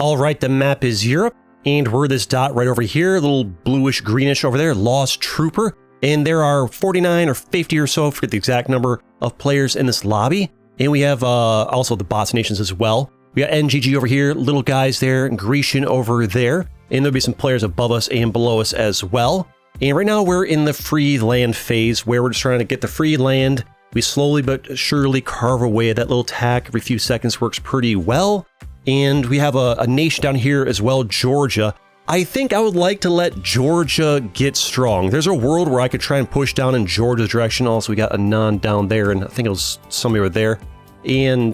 All right, the map is Europe, and we're this dot right over here, a little bluish greenish over there, Lost Trooper, and there are 49 or 50 or so, I forget the exact number of players in this lobby, and we have also the bots nations as well. We got NGG over here, little guys there, and Grecian over there, and there'll be some players above us and below us as well. And right now we're in the free land phase where we're just trying to get the free land. We slowly but surely carve away at that little tack every few seconds, works pretty well. And we have a nation down here as well, Georgia. I think I would like to let Georgia get strong. There's a world where I could try and push down in Georgia's direction. Also, we got Anon down there, and I think it was somebody over there. And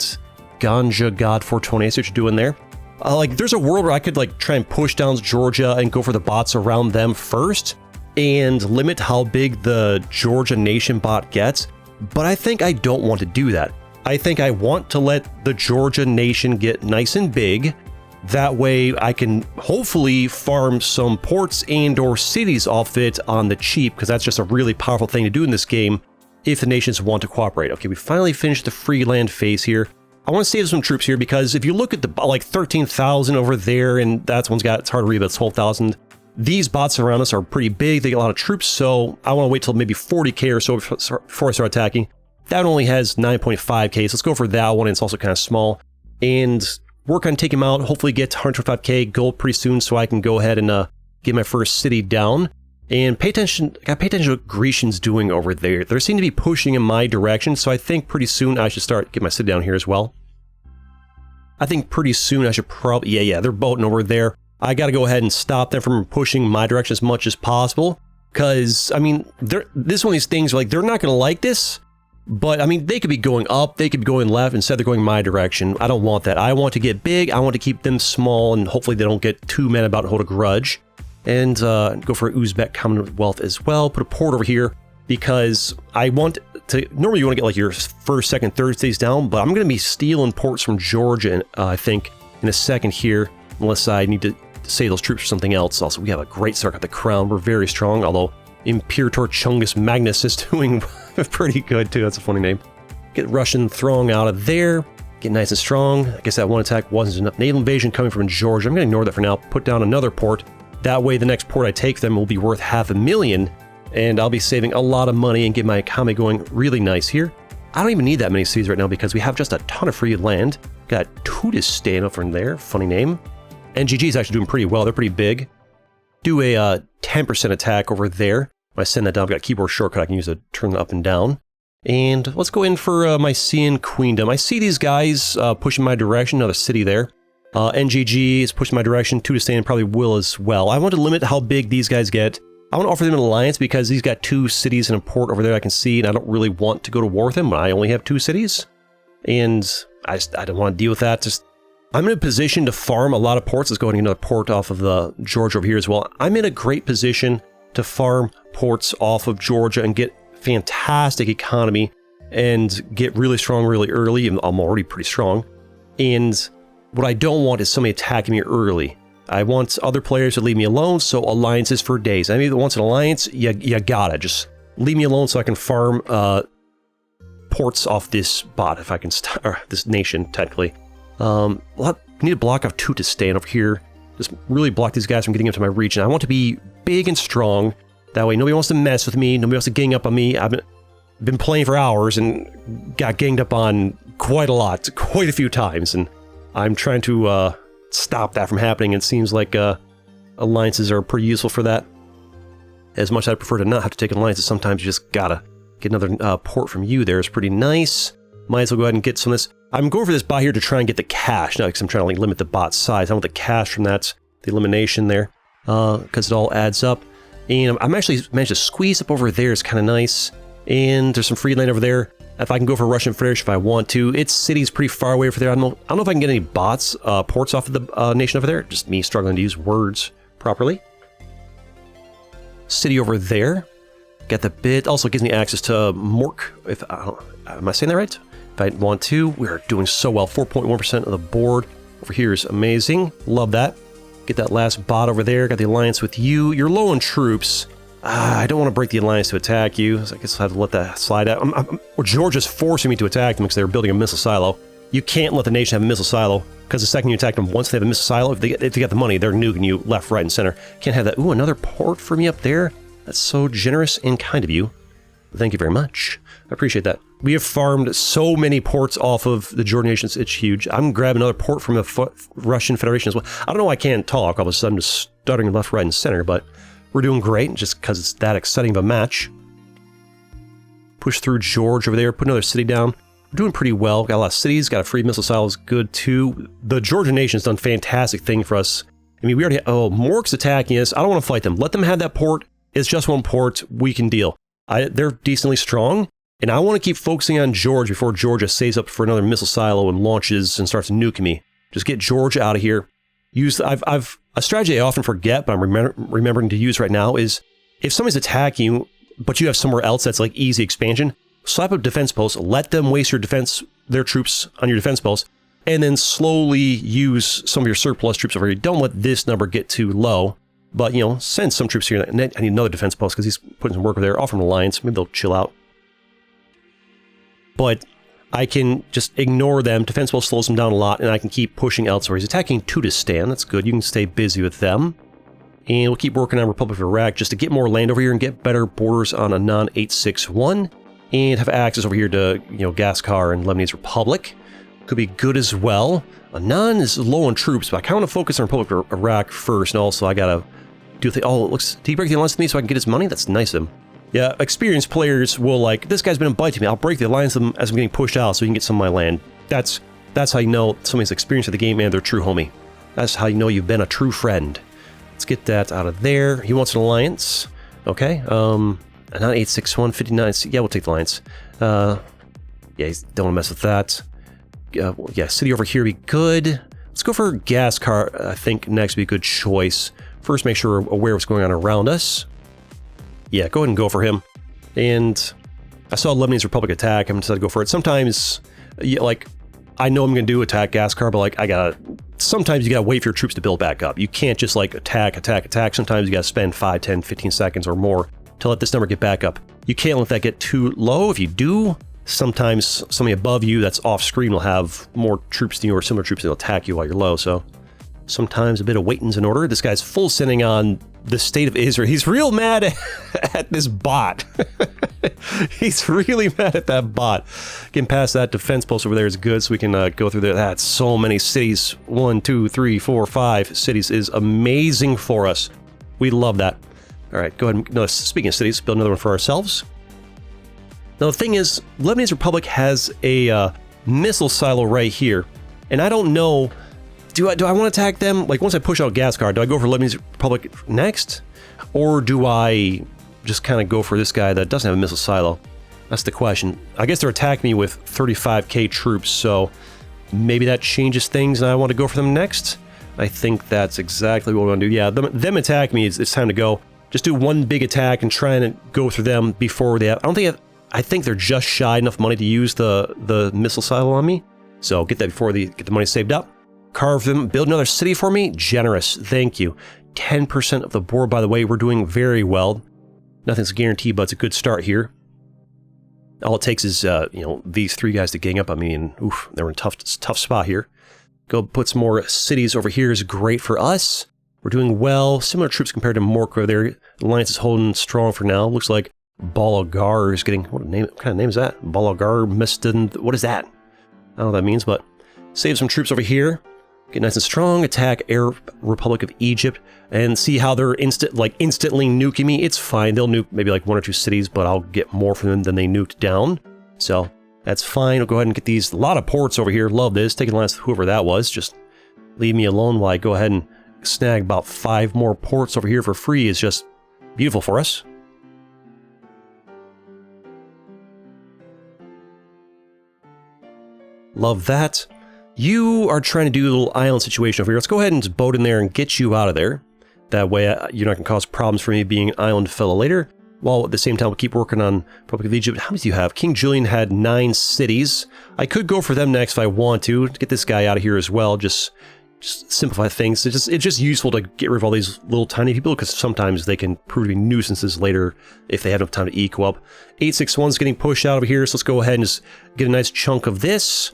Ganja God 420, I see what you're doing there. There's a world where I could try and push down Georgia and go for the bots around them first and limit how big the Georgia nation bot gets. But I think I don't want to do that. I think I want to let the Georgia nation get nice and big. That way I can hopefully farm some ports and or cities off it on the cheap, because that's just a really powerful thing to do in this game if the nations want to cooperate. Okay, we finally finished the free land phase here. I want to save some troops here because if you look at the 13,000 over there, and that one's got, it's hard to read, but it's 12,000. These bots around us are pretty big. They get a lot of troops, so I want to wait till maybe 40k or so before I start attacking. That one only has 9.5k, so let's go for that one. It's also kind of small. And work on taking him out, hopefully get to 125k gold pretty soon so I can go ahead and get my first city down. And pay attention to what Grecian's doing over there. They seem to be pushing in my direction, so I think pretty soon I should start get my city down here as well. I think pretty soon I should probably, yeah, they're boating over there. I got to go ahead and stop them from pushing my direction as much as possible. Because, I mean, this is one of these things where, they're not going to like this. But, I mean, they could be going up, they could be going left, instead they're going my direction. I don't want that. I want to get big, I want to keep them small, and hopefully they don't get too mad about it and hold a grudge. And go for Uzbek Commonwealth as well. Put a port over here, because I want to, normally you want to get your first, second, third cities down, but I'm going to be stealing ports from Georgia, I think, in a second here, unless I need to save those troops for something else. Also, we have a great start at the crown, we're very strong, although Imperator Chungus Magnus is doing pretty good too. That's a funny name. Get Russian throng out of there. Get nice and strong. I guess that one attack wasn't enough. Naval invasion coming from Georgia. I'm going to ignore that for now. Put down another port. That way the next port I take them will be worth 500,000. And I'll be saving a lot of money and get my economy going really nice here. I don't even need that many cities right now because we have just a ton of free land. Got Tudistan over in there. Funny name. NGG is actually doing pretty well. They're pretty big. Do a 10% attack over there. When I send that down, I've got a keyboard shortcut I can use to turn it up and down. And let's go in for Mycenaean Queendom. I see these guys pushing my direction, another city there. NGG is pushing my direction, Tudistan probably will as well. I want to limit how big these guys get. I want to offer them an alliance because he's got 2 cities and a port over there I can see, and I don't really want to go to war with him when I only have 2 cities. And I don't want to deal with that. I'm in a position to farm a lot of ports. Let's go ahead and get another port off of the Georgia over here as well. I'm in a great position to farm ports off of Georgia and get fantastic economy and get really strong really early. I'm already pretty strong. And what I don't want is somebody attacking me early. I want other players to leave me alone, so alliances for days. Anybody that wants an alliance, you gotta just leave me alone so I can farm ports off this bot, if I can, or this nation, technically. We need to block off Tudistan over here. Just really block these guys from getting into my region. I want to be big and strong. That way nobody wants to mess with me. Nobody wants to gang up on me. I've been playing for hours and got ganged up on quite a few times. And I'm trying to stop that from happening. It seems like alliances are pretty useful for that. As much as I prefer to not have to take alliances, sometimes you just gotta get another port from you there. It's pretty nice. Might as well go ahead and get some of this. I'm going for this bot here to try and get the cash, not because I'm trying to limit the bot's size. I want the cash from that, the elimination there, because it all adds up. And I'm actually managed to squeeze up over there. It's kind of nice. And there's some free land over there. If I can go for Russian Federation if I want to. Its city's pretty far away from there. I don't know if I can get any bots, ports off of the nation over there. Just me struggling to use words properly. City over there. Got the bit. Also gives me access to Mork. Am I saying that right? If I want to. We're doing so well. 4.1% of the board over here is amazing. Love that. Get that last bot over there. Got the alliance with you. You're low on troops. I don't want to break the alliance to attack you, so I guess I'll have to let that slide out. Georgia's forcing me to attack them because they're building a missile silo. You can't let the nation have a missile silo, because the second you attack them, once they have a missile silo, if they get the money, they're nuking you left, right, and center. Can't have that. Ooh, another port for me up there. That's so generous and kind of you. Thank you very much. I appreciate that. We have farmed so many ports off of the Georgian nations. It's huge. I'm grabbing another port from the Russian Federation as well. I don't know why I can't talk. All of a sudden, just stuttering left, right, and center, but we're doing great just because it's that exciting of a match. Push through George over there. Put another city down. We're doing pretty well. Got a lot of cities. Got a free missile silo. Is good too. The Georgian nation's done a fantastic thing for us. I mean, we already... Oh, Mork's attacking us. I don't want to fight them. Let them have that port. It's just one port. We can deal. They're decently strong, and I want to keep focusing on George before Georgia saves up for another missile silo and launches and starts nuking me. Just get George out of here. Use a strategy I often forget, but I'm remembering to use right now is if somebody's attacking you, but you have somewhere else that's like easy expansion, slap up defense posts, let them waste their troops on your defense posts, and then slowly use some of your surplus troops over here. Don't let this number get too low. But, you know, send some troops here. I need another defense post because he's putting some work over there. Offer him an alliance. Maybe they'll chill out. But I can just ignore them. Defense post slows them down a lot, and I can keep pushing elsewhere. He's attacking Tudistan. That's good. You can stay busy with them. And we'll keep working on Republic of Iraq just to get more land over here and get better borders on a non-861. And have access over here to, you know, Gaskar and Lebanese Republic. Could be good as well. Anan is low on troops, but I kind of want to focus on Republic of Iraq first, and also I gotta do the... Oh, it looks... Did he break the alliance with me so I can get his money? That's nice of him. Yeah, experienced players will like, this guy's been inviting me. I'll break the alliance with him as I'm getting pushed out so he can get some of my land. That's how you know somebody's experienced at the game and they're true homie. That's how you know you've been a true friend. Let's get that out of there. He wants an alliance. Okay. Not 861, 59. Yeah, we'll take the alliance. Yeah, don't want to mess with that. Yeah, city over here would be good. Let's go for Gaskar, I think next would be a good choice. First, make sure we're aware of what's going on around us. Yeah, go ahead and go for him. And I saw Lebanese Republic attack. I'm decided to go for it. Sometimes, yeah, like, I know I'm going to do attack Gaskar, but like, sometimes you gotta wait for your troops to build back up. You can't just like attack. Sometimes you gotta spend 5, 10, 15 seconds or more to let this number get back up. You can't let that get too low. If you do, sometimes somebody above you that's off screen will have more troops than you or similar troops that'll attack you while you're low. So sometimes a bit of waiting's in order. This guy's full sending on the state of Israel. He's real mad at this bot. He's really mad at that bot. Getting past that defense post over there is good, so we can go through there. That's so many cities. 1, 2, 3, 4, 5 cities is amazing for us. We love that. All right, go ahead and, no, speaking of cities, build another one for ourselves. Now, the thing is, Lebanese Republic has a missile silo right here, and I don't know, do I want to attack them? Like, once I push out Gaskar, do I go for Lebanese Republic next? Or do I just kind of go for this guy that doesn't have a missile silo? That's the question. I guess they're attacking me with 35k troops, so maybe that changes things and I want to go for them next? I think that's exactly what we want to do. Yeah, them attack me, it's time to go. Just do one big attack and try and go through them before they have... I think they're just shy enough money to use the missile silo on me. So get that before they get the money saved up. Carve them, build another city for me. Generous, thank you. 10% of the board, by the way, we're doing very well. Nothing's guaranteed, but it's a good start here. All it takes is, you know, these 3 guys to gang up on me, and oof, they're in a tough spot here. Go put some more cities over here is great for us. We're doing well. Similar troops compared to Morkro there. Alliance is holding strong for now. Looks like Balagar is getting... What kind of name is that? Balagar Mistin... What is that? I don't know what that means, but... Save some troops over here. Get nice and strong. Attack Arab Republic of Egypt. And see how they're instantly nuking me. It's fine. They'll nuke maybe like 1 or 2 cities, but I'll get more from them than they nuked down. So, that's fine. I'll go ahead and get these... A lot of ports over here. Love this. Taking the last whoever that was. Just leave me alone while I go ahead and snag about 5 more ports over here for free. Is just beautiful for us. Love that. You are trying to do a little island situation over here. Let's go ahead and just boat in there and get you out of there. That way you're not going to cause problems for me being an island fellow later. While at the same time we'll keep working on Republic of Egypt. How many do you have? King Julian had 9 cities. I could go for them next if I want to get this guy out of here as well. Just simplify things. It's just useful to get rid of all these little tiny people because sometimes they can prove to be nuisances later if they have enough time to eco up. 861 is getting pushed out over here, so let's go ahead and just get a nice chunk of this.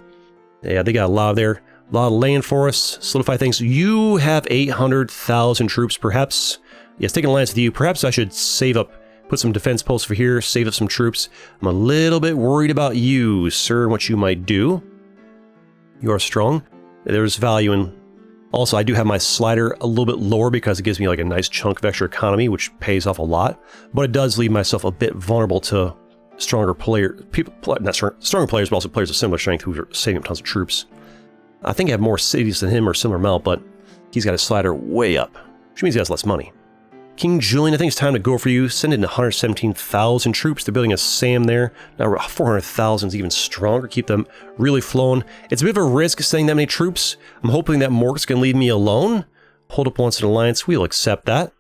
Yeah, they got a lot of there. A lot of land for us. Solidify things. You have 800,000 troops, perhaps. Yes, taking alliance with you. Perhaps I should save up, put some defense posts over here, save up some troops. I'm a little bit worried about you, sir, and what you might do. You are strong. There's value in... Also, I do have my slider a little bit lower because it gives me like a nice chunk of extra economy, which pays off a lot. But it does leave myself a bit vulnerable to stronger players. Not stronger players, but also players of similar strength who are saving up tons of troops. I think I have more cities than him or similar amount, but he's got his slider way up, which means he has less money. King Julian, I think it's time to go for you. Send in 117,000 troops. They're building a SAM there. Now 400,000 is even stronger. Keep them really flowing. It's a bit of a risk sending that many troops. I'm hoping that Mork's can leave me alone. Hold up once an alliance. We'll accept that.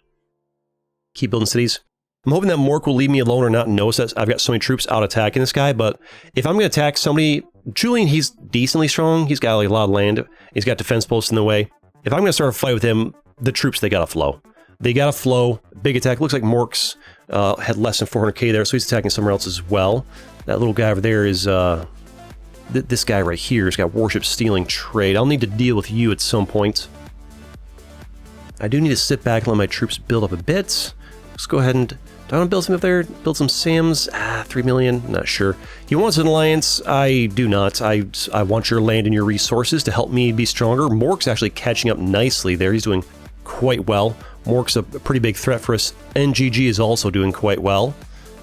Keep building cities. I'm hoping that Mork will leave me alone or not notice that I've got so many troops out attacking this guy. But if I'm going to attack somebody, Julian, he's decently strong. He's got like a lot of land. He's got defense posts in the way. If I'm going to start a fight with him, the troops, they got to flow. They got to flow. Big attack. Looks like Mork's had less than 400k there, so he's attacking somewhere else as well. That little guy over there is... this guy right here has got warship stealing trade. I'll need to deal with you at some point. I do need to sit back and let my troops build up a bit. Let's go ahead and... Do I want to build some up there? Build some SAMs? 3 million? Not sure. He wants an alliance. I do not. I want your land and your resources to help me be stronger. Mork's actually catching up nicely there. He's doing quite well. Mork's a pretty big threat for us. NGG is also doing quite well.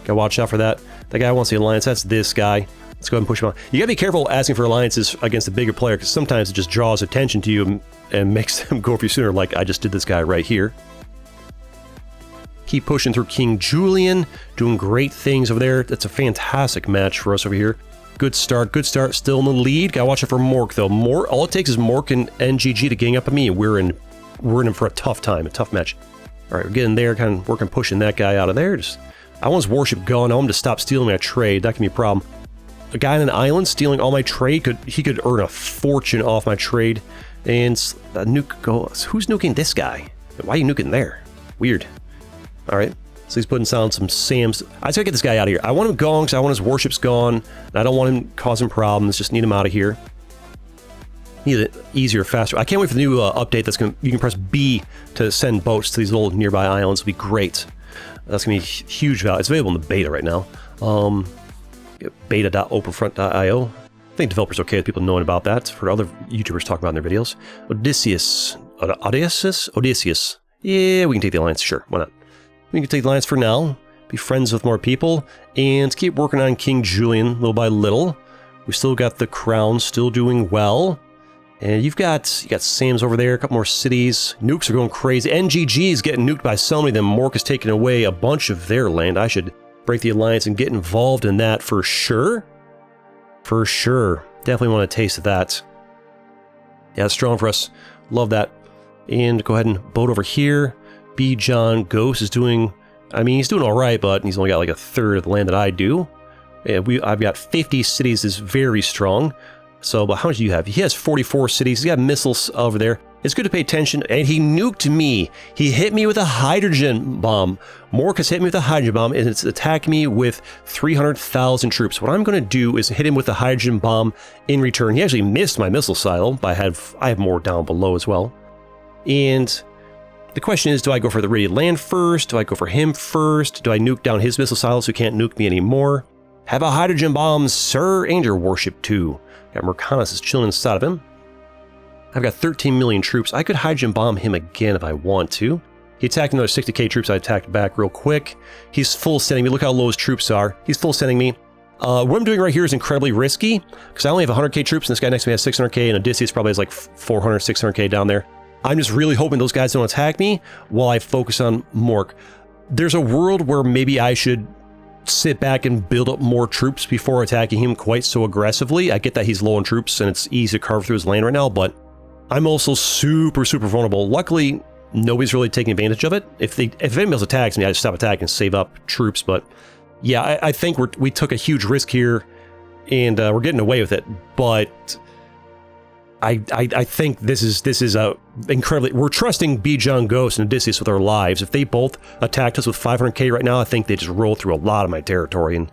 Gotta watch out for that. That guy wants the alliance. That's this guy. Let's go ahead and push him on. You gotta be careful asking for alliances against a bigger player, because sometimes it just draws attention to you and makes them go for you sooner, like I just did this guy right here. Keep pushing through King Julian, doing great things over there. That's a fantastic match for us over here. Good start, still in the lead. Gotta watch out for Mork, though. All it takes is Mork and NGG to gang up on me, and we're in for a tough time, a tough match. All right, we're getting there, kind of working, pushing that guy out of there. I want his warship gone. I want him to stop stealing my trade. That can be a problem. A guy on an island stealing all my trade, he could earn a fortune off my trade. And the nuke goes. Who's nuking this guy? Why are you nuking there? Weird. All right, so he's putting down some SAMs. I just gotta get this guy out of here. I want him gone because I want his warships gone. And I don't want him causing problems. Just need him out of here. Need it easier, faster. I can't wait for the new update that's going to... You can press B to send boats to these little nearby islands. It'll be great. That's going to be huge value. It's available in the beta right now. Beta.openfront.io. I think developers are okay with people knowing about that. For other YouTubers talking about in their videos. Odysseus. Odysseus. Yeah, we can take the alliance. Sure, why not? We can take the alliance for now. Be friends with more people. And keep working on King Julian little by little. We still got the crown still doing well. And you got SAMs over there, a couple more cities. Nukes are going crazy. NGG is getting nuked by so many. Then Mork is taking away a bunch of their land. I should break the alliance and get involved in that for sure. For sure. Definitely want a taste of that. Yeah, it's strong for us. Love that. And go ahead and boat over here. B. John Ghost is doing... I mean, he's doing all right, but he's only got like a third of the land that I do. And I've got 50 cities is very strong. So, but how much do you have? He has 44 cities. He's got missiles over there. It's good to pay attention. And he nuked me. He hit me with a hydrogen bomb. Mork has hit me with a hydrogen bomb, and it's attacked me with 300,000 troops. What I'm going to do is hit him with a hydrogen bomb in return. He actually missed my missile silo, but I have more down below as well. And the question is, do I go for the rated land first? Do I go for him first? Do I nuke down his missile silos who can't nuke me anymore? Have a hydrogen bomb, sir, and your warship too. Got Mercanus is chilling inside of him. I've got 13 million troops. I could hydrogen bomb him again if I want to. He attacked another 60k troops. I attacked back real quick. He's full sending me. Look how low his troops are. He's full sending me. What I'm doing right here is incredibly risky because I only have 100k troops and this guy next to me has 600k and Odysseus probably has like 400, 600k down there. I'm just really hoping those guys don't attack me while I focus on Mork. There's a world where maybe I should sit back and build up more troops before attacking him quite so aggressively. I get that he's low on troops and it's easy to carve through his land right now, but I'm also super vulnerable. Luckily, nobody's really taking advantage of it. If anybody else attacks me, I just stop attacking and save up troops. But yeah, I think we took a huge risk here and we're getting away with it. But I think this is a incredibly... We're trusting B. John Ghost and Odysseus with our lives. If they both attacked us with 500k right now, I think they just roll through a lot of my territory. And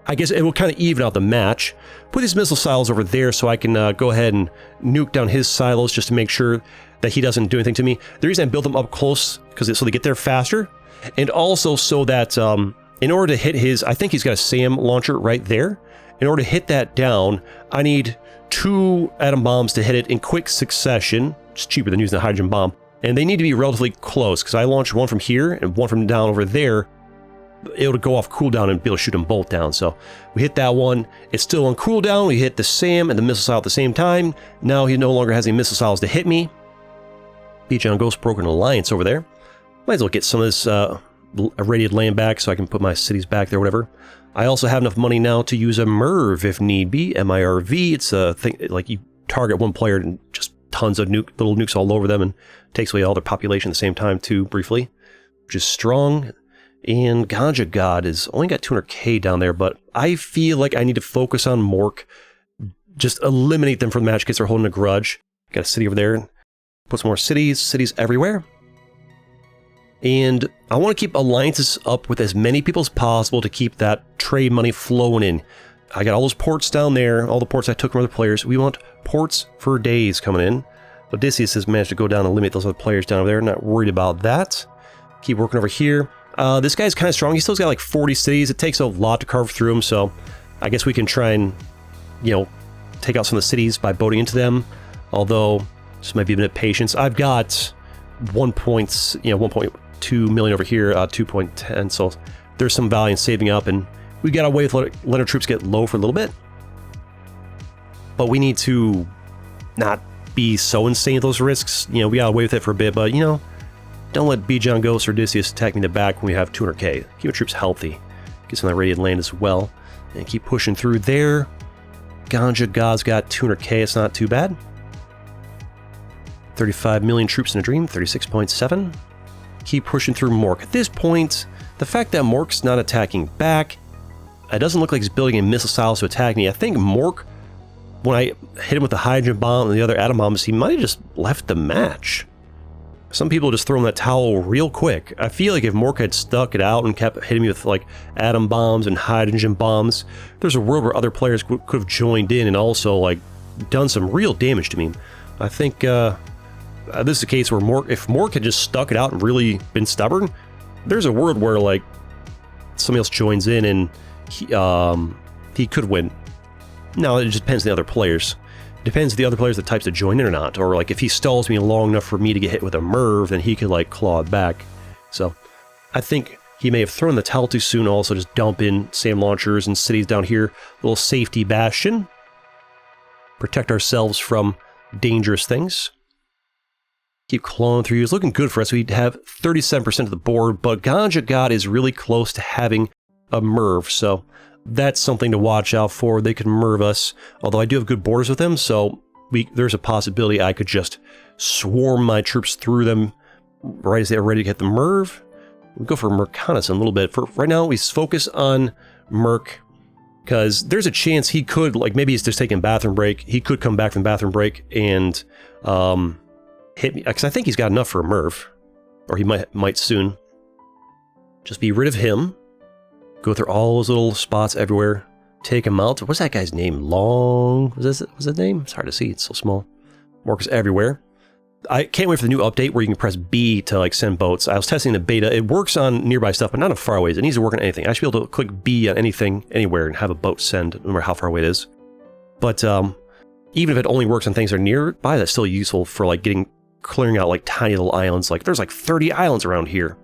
I guess it will kind of even out the match. Put these missile silos over there so I can go ahead and nuke down his silos just to make sure that he doesn't do anything to me. The reason I build them up close, because so they get there faster, and also so that in order to hit his, I think he's got a SAM launcher right there. In order to hit that down, I need 2 atom bombs to hit it in quick succession. It's cheaper than using a hydrogen bomb. And they need to be relatively close, because I launched one from here and one from down over there. It'll go off cooldown and be able to shoot them both down. So we hit that one. It's still on cooldown. We hit the SAM and the missile silo at the same time. Now he no longer has any missile silos to hit me. Beach on Ghost broke an alliance over there. Might as well get some of this irradiated land back so I can put my cities back there, whatever. I also have enough money now to use a MIRV if need be. MIRV. It's a thing like you target one player and just tons of little nukes all over them and takes away all their population at the same time too, briefly, which is strong. And Ganja God is only got 200k down there, but I feel like I need to focus on Mork. Just eliminate them from the match because they're holding a grudge. Got a city over there. Put some more cities everywhere. And I want to keep alliances up with as many people as possible to keep that trade money flowing in. I got all those ports down there, all the ports I took from other players. We want ports for days coming in. Odysseus has managed to go down and eliminate those other players down over there. Not worried about that. Keep working over here. This guy's kind of strong. He's still got like 40 cities. It takes a lot to carve through them, so I guess we can try and, take out some of the cities by boating into them. Although, this might be a bit of patience. I've got 1.2 million over here, 2.10, so there's some value in saving up, and we got away with letting our troops get low for a little bit. But we need to not be so insane with those risks. We got away with it for a bit, but, don't let Bijan Ghost or Odysseus attack me in the back when we have 200k. Keep your troops healthy. Get some of that radiated land as well. And keep pushing through there. Ganja God's got 200k. It's not too bad. 35 million troops in a dream. 36.7. Keep pushing through Mork. At this point, the fact that Mork's not attacking back, it doesn't look like he's building a missile silos to attack me. I think Mork, when I hit him with the hydrogen bomb and the other atom bombs, he might have just left the match. Some people just throw in that towel real quick. I feel like if Mork had stuck it out and kept hitting me with like atom bombs and hydrogen bombs, there's a world where other players could have joined in and also like done some real damage to me. I think this is a case where if Mork had just stuck it out and really been stubborn, there's a world where like somebody else joins in and he could win. Now it just depends on the other players. Depends if the other players the types to join in or not, or like if he stalls me long enough for me to get hit with a MIRV, then he could like claw it back. So I think he may have thrown the towel too soon, also just dump in SAM launchers and cities down here. Little safety bastion. Protect ourselves from dangerous things. Keep clawing through. It's looking good for us. We have 37% of the board, but Ganja God is really close to having a MIRV, so that's something to watch out for. They could MIRV us, although I do have good borders with them, so there's a possibility I could just swarm my troops through them right as they're ready to get the MIRV. We'll go for Mercanus in a little bit. For right now, we focus on Merc, because there's a chance he could, like maybe he's just taking a bathroom break. He could come back from the bathroom break and hit me, because I think he's got enough for a MIRV, or he might soon. Just be rid of him. Go through all those little spots everywhere. Take him out. What's that guy's name? Long. Was that name? It's hard to see. It's so small. Mork is everywhere. I can't wait for the new update where you can press B to like send boats. I was testing the beta. It works on nearby stuff, but not on faraway. It needs to work on anything. I should be able to click B on anything, anywhere, and have a boat send, no matter how far away it is. But even if it only works on things that are nearby, that's still useful for like clearing out like tiny little islands. Like there's like 30 islands around here.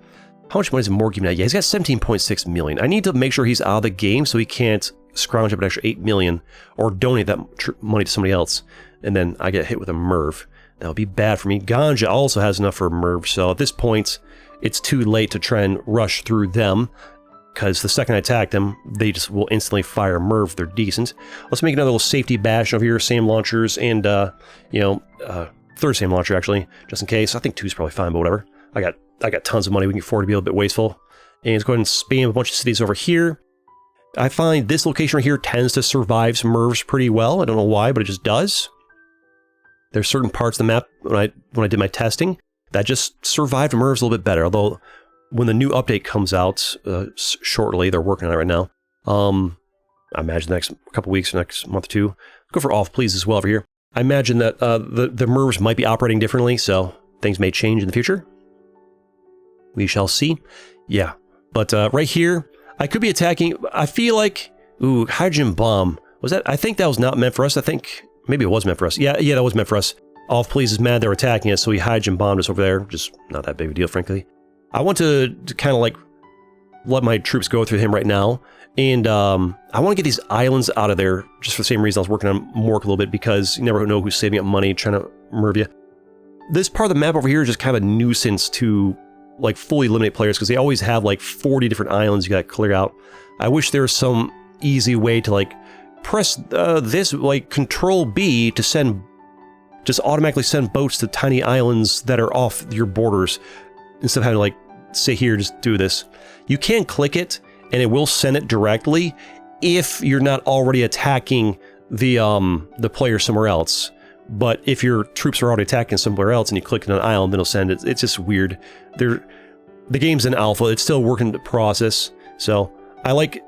How much money is Mork giving out? Yeah, he's got 17.6 million. I need to make sure he's out of the game so he can't scrounge up an extra 8 million or donate that money to somebody else. And then I get hit with a MIRV. That would be bad for me. Ganja also has enough for a MIRV, so at this point, it's too late to try and rush through them, because the second I attack them, they just will instantly fire MIRV. They're decent. Let's make another little safety bash over here. SAM launchers and, third SAM launcher, actually, just in case. I think 2's probably fine, but whatever. I got tons of money. We can afford to be a little bit wasteful. And let's go ahead and spam a bunch of cities over here. I find this location right here tends to survive some MIRVs pretty well. I don't know why, but it just does. There's certain parts of the map when I did my testing that just survived MIRVs a little bit better. Although when the new update comes out shortly, they're working on it right now. I imagine the next couple weeks, next month or two. Go for off, please, as well over here. I imagine that the MERVs might be operating differently, so things may change in the future. We shall see. Yeah, but right here, I could be attacking. I feel like, ooh, hydrogen bomb. Was that? I think that was not meant for us. I think maybe it was meant for us. Yeah, that was meant for us. Off, please is mad they're attacking us, so he hydrogen bombed us over there. Just not that big of a deal, frankly. I want to kind of like let my troops go through him right now. And I want to get these islands out of there just for the same reason I was working on Mork a little bit, because you never know who's saving up money trying to MERV you. This part of the map over here is just kind of a nuisance to like fully eliminate players, because they always have like 40 different islands you got to clear out. I wish there was some easy way to like press this like Control B to send, just automatically send boats to tiny islands that are off your borders instead of having to like say here, just do this. You can click it and it will send it directly if you're not already attacking the player somewhere else. But if your troops are already attacking somewhere else and you click on an island, then it'll send it. It's just weird. The game's in alpha. It's still working in process. So I like,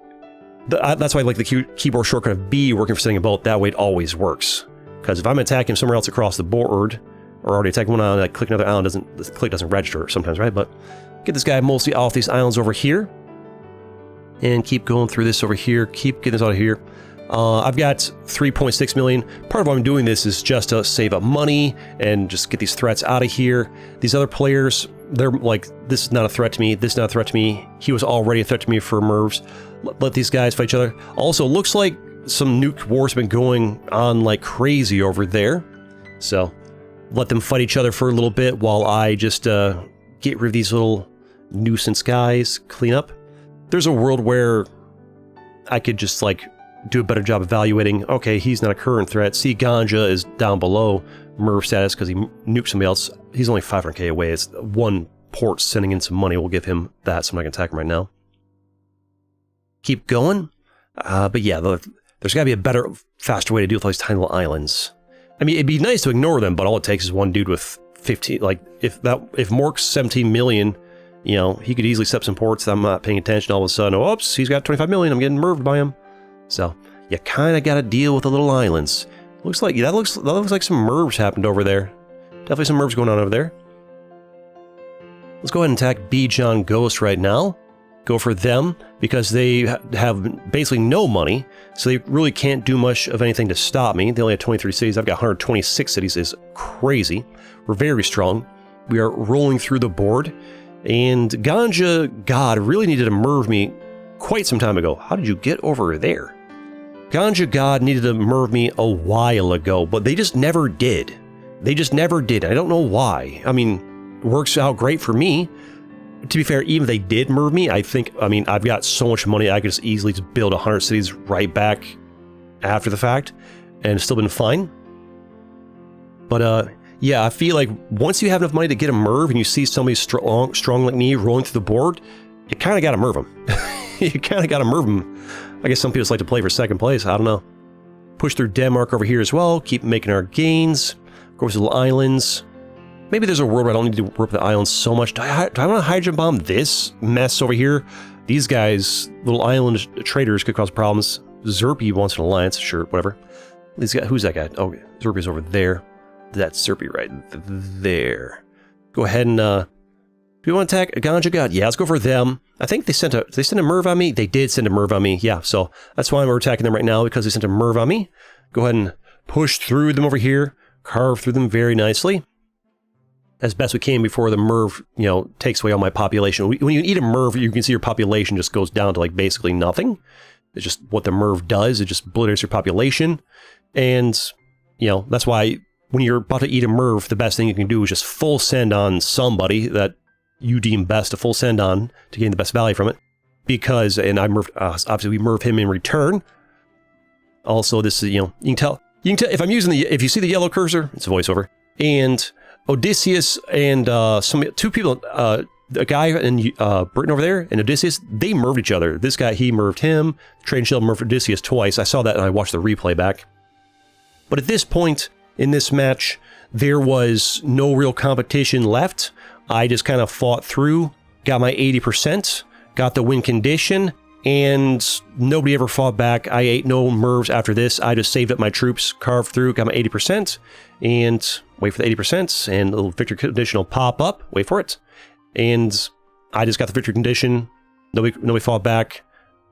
that's why I like the keyboard shortcut of B working for setting a boat. That way it always works. Because if I'm attacking somewhere else across the board, or already attacking one island, I click another island, the click doesn't register sometimes, right? But get this guy mostly off these islands over here. And keep going through this over here. Keep getting this out of here. I've got 3.6 million. Part of why I'm doing this is just to save up money and just get these threats out of here. These other players, they're like, this is not a threat to me. This is not a threat to me. He was already a threat to me for MERVs. Let these guys fight each other. Also, looks like some nuke wars have been going on like crazy over there. So let them fight each other for a little bit while I just get rid of these little nuisance guys, clean up. There's a world where I could just like do a better job evaluating, okay, he's not a current threat. See, Ganja is down below MERV status because he nuked somebody else. He's only 500k away. It's one port sending in some money. We'll give him that, so I'm not going to attack him right now. Keep going. But yeah, there's got to be a better, faster way to deal with all these tiny little islands. I mean, it'd be nice to ignore them, but all it takes is one dude with 15, like, if Mork's 17 million, you know, he could easily set some ports that I'm not paying attention. All of a sudden, oops, he's got 25 million. I'm getting MERVed by him. So you kind of got to deal with the little islands. Looks like that looks like some MERVs happened over there. Definitely some MERVs going on over there. Let's go ahead and attack B John Ghost right now. Go for them because they have basically no money, so they really can't do much of anything to stop me. They only have 23 cities. I've got 126 cities. It's crazy. We're very strong. We are rolling through the board, and Ganja God really needed to MERV me quite some time ago. How did you get over there? Ganja God needed to MERV me a while ago, but they just never did. They just never did. I don't know why. I mean, works out great for me. To be fair, even if they did MERV me, I mean, I've got so much money, I could just easily just build 100 cities right back after the fact, and it's still been fine. But, yeah, I feel like once you have enough money to get a MERV and you see somebody strong like me rolling through the board, you kind of got to MERV them. You kind of got to MERV them. I guess some people just like to play for second place. I don't know. Push through Denmark over here as well. Keep making our gains. Go to the little islands. Maybe there's a world where I don't need to work with the islands so much. Do I want to hydrogen bomb this mess over here? These guys, little island traders, could cause problems. Zerpy wants an alliance. Sure, whatever. These guys, who's that guy? Oh, Zerpy's over there. That's Zerpy right there. Go ahead and, do you want to attack Ganja God? Yeah, let's go for them. I think they sent a MERV on me. They did send a MERV on me. Yeah, so that's why we're attacking them right now, because they sent a MERV on me. Go ahead and push through them over here. Carve through them very nicely. As best we can before the MERV, you know, takes away all my population. When you eat a MERV, you can see your population just goes down to like basically nothing. It's just what the MERV does. It just obliterates your population. And, you know, that's why when you're about to eat a MERV, the best thing you can do is just full send on somebody that you deem best to full send on to gain the best value from it. Because, and I MERV, obviously we MERV him in return. Also, this is, you know, you can tell if I'm using if you see the yellow cursor, it's a voiceover. And Odysseus and two people, a guy in Britain over there and Odysseus, they MERVed each other. This guy, he MERVed him. Trade Shield MERVed Odysseus twice. I saw that and I watched the replay back. But at this point in this match, there was no real competition left. I just kind of fought through, got my 80%, got the win condition, and nobody ever fought back. I ate no mervs after this. I just saved up my troops, carved through, got my 80%, and wait for the 80%, and a little victory condition will pop up. Wait for it. And I just got the victory condition. Nobody fought back,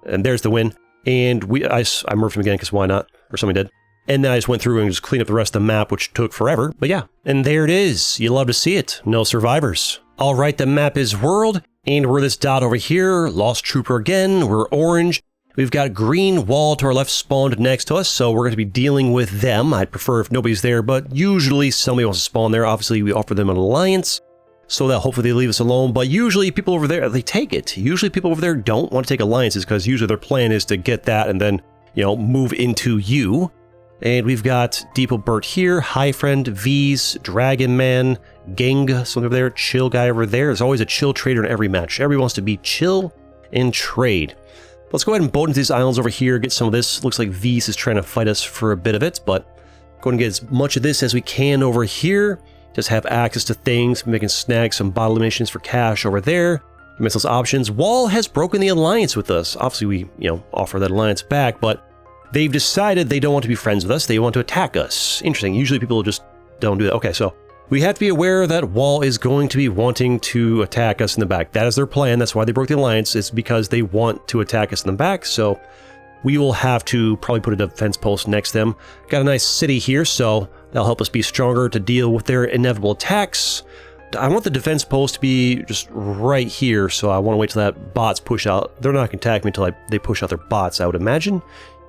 and there's the win. And I merved him again, because why not? Or somebody did. And then I just went through and just cleaned up the rest of the map, which took forever. But yeah, and there it is. You love to see it. No survivors. All right, the map is world, and we're this dot over here. Lost trooper again. We're orange. We've got green wall to our left spawned next to us, so we're going to be dealing with them. I'd prefer if nobody's there, but usually somebody wants to spawn there. Obviously, we offer them an alliance, so that hopefully they leave us alone. But usually people over there, they take it. Usually people over there don't want to take alliances, because usually their plan is to get that and then, you know, move into you. And we've got Depot Burt here, High Friend, V's, Dragon Man, Gang, something over there, Chill guy over there. There's always a chill trader in every match. Everybody wants to be chill and trade. Let's go ahead and boat into these islands over here, get some of this. Looks like V's is trying to fight us for a bit of it, but go ahead and get as much of this as we can over here. Just have access to things. We can snag some bottle eliminations for cash over there. Missiles options. Wall has broken the alliance with us. Obviously, we, you know, offer that alliance back, but they've decided they don't want to be friends with us. They want to attack us. Interesting. Usually people just don't do that. Okay, so we have to be aware that Wall is going to be wanting to attack us in the back. That is their plan. That's why they broke the alliance. It's because they want to attack us in the back. So we will have to probably put a defense post next to them. Got a nice city here, so that'll help us be stronger to deal with their inevitable attacks. I want the defense post to be just right here, so I want to wait till that bots push out. They're not going to attack me until they push out their bots, I would imagine.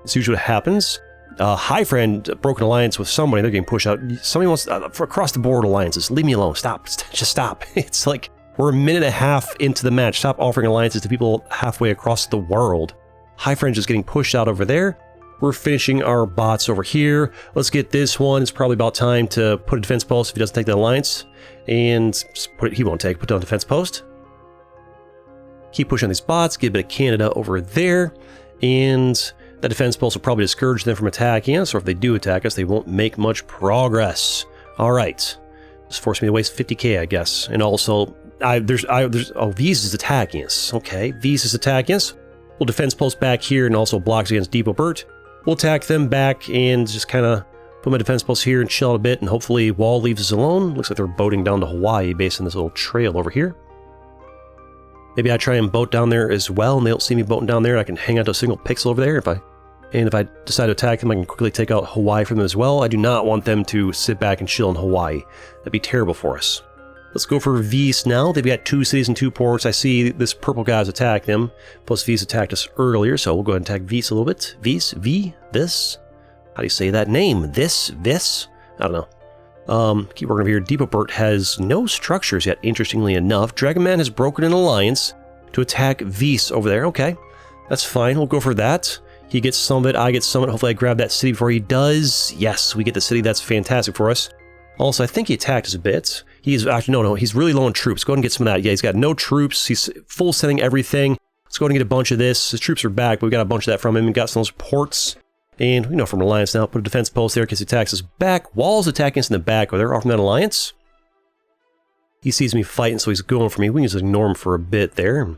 It's usually what happens. High Friend broke an alliance with somebody. They're getting pushed out. Somebody wants for across the board alliances. Leave me alone. Stop. Just stop. It's like we're a minute and a half into the match. Stop offering alliances to people halfway across the world. High Friend just getting pushed out over there. We're finishing our bots over here. Let's get this one. It's probably about time to put a defense post if he doesn't take the alliance. And he won't take. Put down a defense post. Keep pushing these bots. Get a bit of Canada over there. And that defense post will probably discourage them from attacking us, or if they do attack us, they won't make much progress. All right. Just forced me to waste 50k, I guess. And also, V's is attacking us. Okay, V's is attacking us. We'll defense post back here and also blocks against Depot Burt. We'll attack them back and just kind of put my defense post here and chill out a bit, and hopefully Wall leaves us alone. Looks like they're boating down to Hawaii based on this little trail over here. Maybe I try and boat down there as well, and they don't see me boating down there. I can hang out to a single pixel over there. If I decide to attack them, I can quickly take out Hawaii from them as well. I do not want them to sit back and chill in Hawaii. That'd be terrible for us. Let's go for V's now. They've got 2 cities and 2 ports. I see this purple guy's attacked them. Plus V's attacked us earlier, so we'll go ahead and attack V's a little bit. V's? V? This? How do you say that name? This? I don't know. Keep working over here. Depot Burt has no structures yet, interestingly enough. Dragon Man has broken an alliance to attack V's over there. Okay, that's fine. We'll go for that. He gets some of it, I get some of it. Hopefully I grab that city before he does. Yes, we get the city. That's fantastic for us. Also, I think he attacked us a bit. He's actually, no, he's really low on troops. Go ahead and get some of that. Yeah, he's got no troops. He's full sending everything. Let's go ahead and get a bunch of this. His troops are back, but we got a bunch of that from him. We got some of those ports. And we know from alliance now. Put a defense post there in case he attacks us back. Wall's attacking us in the back. Are they offering that alliance? He sees me fighting, so he's going for me. We can just ignore him for a bit there.